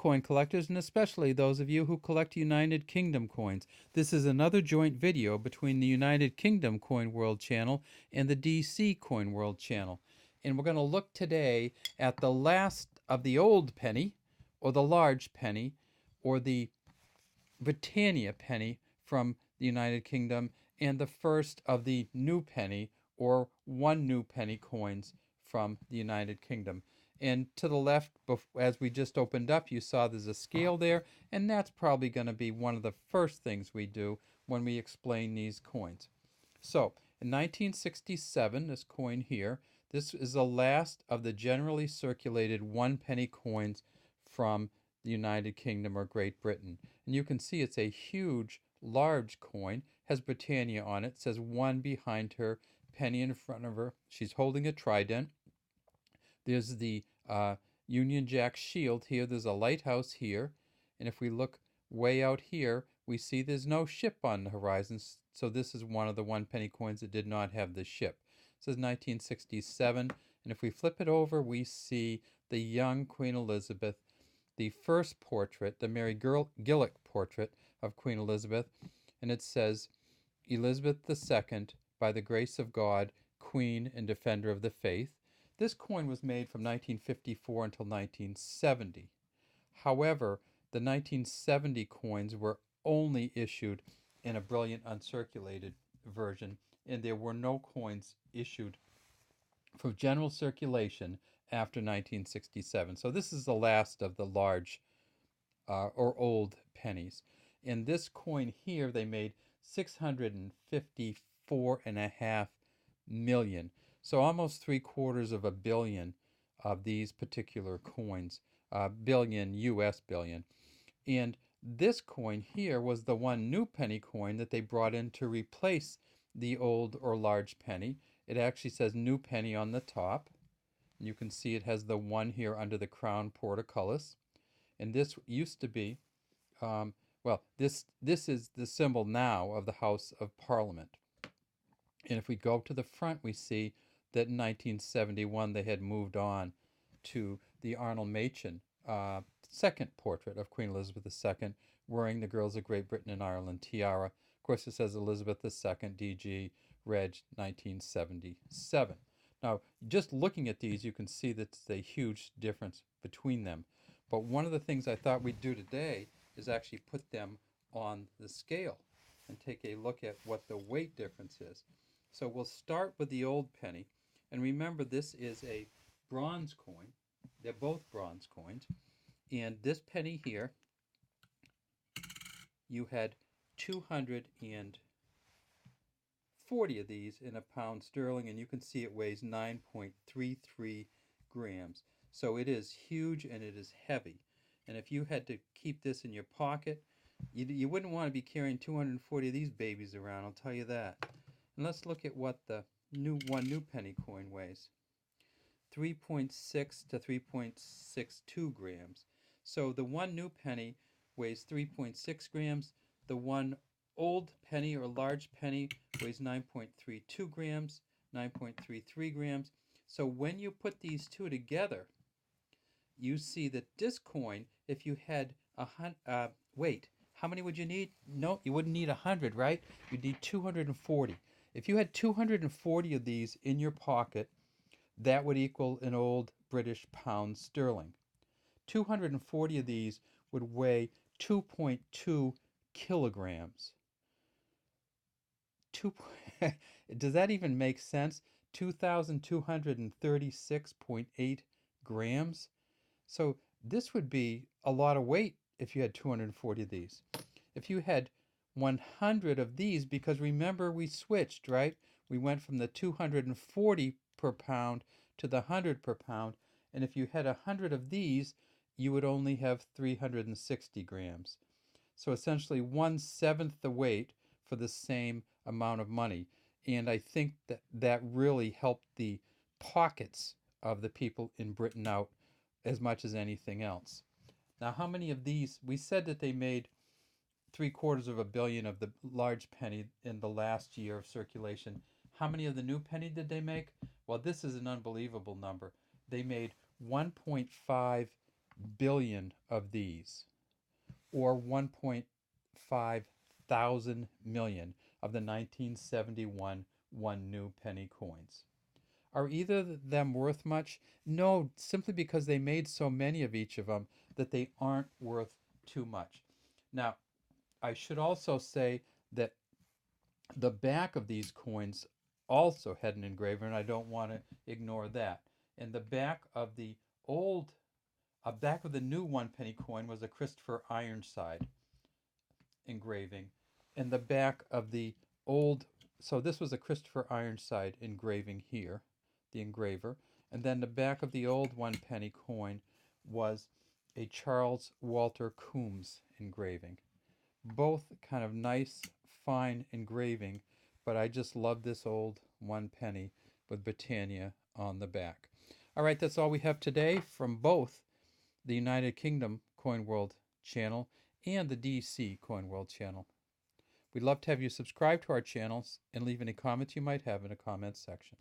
coin collectors, and especially those of you who collect United Kingdom coins. This is another joint video between the United Kingdom Coin World channel and the DC Coin World channel. And we're going to look today at the last of the old penny, or the large penny, or the Britannia penny from the United Kingdom, and the first of the new penny, or one new penny coins from the United Kingdom. And to the left, as we just opened up, you saw there's a scale there, and that's probably going to be one of the first things we do when we explain these coins. So, in 1967, this coin here, this is the last of the generally circulated one penny coins from the United Kingdom or Great Britain. And you can see it's a huge, large coin, has Britannia on it, says one behind her, penny in front of her. She's holding a trident. There's the Union Jack shield here. There's a lighthouse here. And if we look way out here, we see there's no ship on the horizon. So this is one of the one penny coins that did not have the ship. It says 1967. And if we flip it over, we see the young Queen Elizabeth, the first portrait, the Mary Gillick portrait of Queen Elizabeth. And it says, Elizabeth II, by the grace of God, Queen and Defender of the Faith. This coin was made from 1954 until 1970. However, the 1970 coins were only issued in a brilliant uncirculated version, and there were no coins issued for general circulation after 1967. So this is the last of the large or old pennies. In this coin here, they made 654.5 million. So almost 750 million of these particular coins, billion, US billion. And this coin here was the one new penny coin that they brought in to replace the old or large penny. It actually says new penny on the top. You can see it has the one here under the crown portcullis. And this used to be, this is the symbol now of the House of Parliament. And if we go to the front, we see that in 1971 they had moved on to the Arnold Machin second portrait of Queen Elizabeth II wearing the Girls of Great Britain and Ireland tiara. Of course, it says Elizabeth II, DG, Reg, 1977. Now, just looking at these, you can see that there's a huge difference between them. But one of the things I thought we'd do today is actually put them on the scale and take a look at what the weight difference is. So we'll start with the old penny. And remember, this is a bronze coin. They're both bronze coins. And this penny here, you had 240 of these in a pound sterling, and you can see it weighs 9.33 grams. So it is huge and it is heavy. And if you had to keep this in your pocket, you wouldn't want to be carrying 240 of these babies around, I'll tell you that. And let's look at what the new penny coin weighs. 3.6 to 3.62 grams. So the one new penny weighs 3.6 grams. The one old penny or large penny weighs 9.32 grams, 9.33 grams. So when you put these two together, you see that this coin, if you had wait, how many would you need? No, you wouldn't need 100, right? You'd need 240. If you had 240 of these in your pocket, that would equal an old British pound sterling. 240 of these would weigh 2.2 kilograms. Does that even make sense? 2,236.8 grams. So this would be a lot of weight if you had 240 of these. If you had 100 of these, because remember we switched, right? We went from the 240 per pound to the 100 per pound. And if you had 100 of these, you would only have 360 grams. So essentially 1/7 the weight for the same amount of money. And I think that really helped the pockets of the people in Britain out as much as anything else. Now, how many of these? We said that they made 750 million of the large penny in the last year of circulation. How many of the new penny did they make? Well, this is an unbelievable number. They made 1.5 billion of these, or 1.5 thousand million of the 1971 one new penny coins. Are either of them worth much? No, simply because they made so many of each of them that they aren't worth too much. Now, I should also say that the back of these coins also had an engraver, and I don't want to ignore that. And the back of the old, back of the new one penny coin was a Christopher Ironside engraving, and the back of the old, so this was a Christopher Ironside engraving here, the engraver, and then the back of the old one penny coin was a Charles Walter Coombs engraving. Both kind of nice, fine engraving, but I just love this old one penny with Britannia on the back. All right, that's all we have today from both the United Kingdom Coin World channel and the DC Coin World channel. We'd love to have you subscribe to our channels and leave any comments you might have in the comments section.